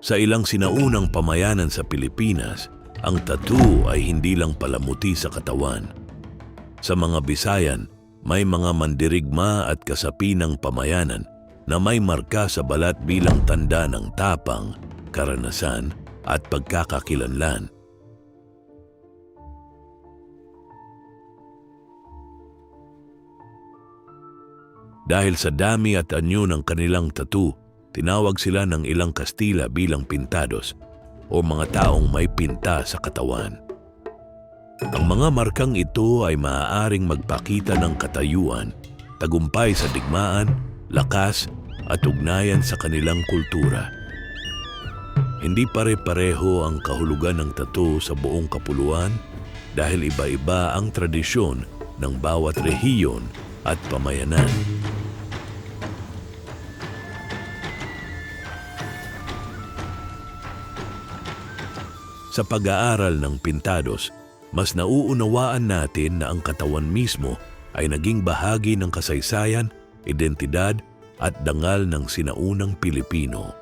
Sa ilang sinaunang pamayanan sa Pilipinas, ang tattoo ay hindi lang palamuti sa katawan. Sa mga Bisayan, may mga mandirigma at kasapi ng pamayanan na may marka sa balat bilang tanda ng tapang, karanasan at pagkakakilanlan. Dahil sa dami at anyo ng kanilang tattoo, tinawag sila ng ilang Kastila bilang pintados o mga taong may pinta sa katawan. Ang mga markang ito ay maaaring magpakita ng katayuan, tagumpay sa digmaan, lakas at ugnayan sa kanilang kultura. Hindi pare-pareho ang kahulugan ng tattoo sa buong kapuluan dahil iba-iba ang tradisyon ng bawat rehiyon at pamayanan. Sa pag-aaral ng pintados, mas nauunawaan natin na ang katawan mismo ay naging bahagi ng kasaysayan, identidad at dangal ng sinaunang Pilipino.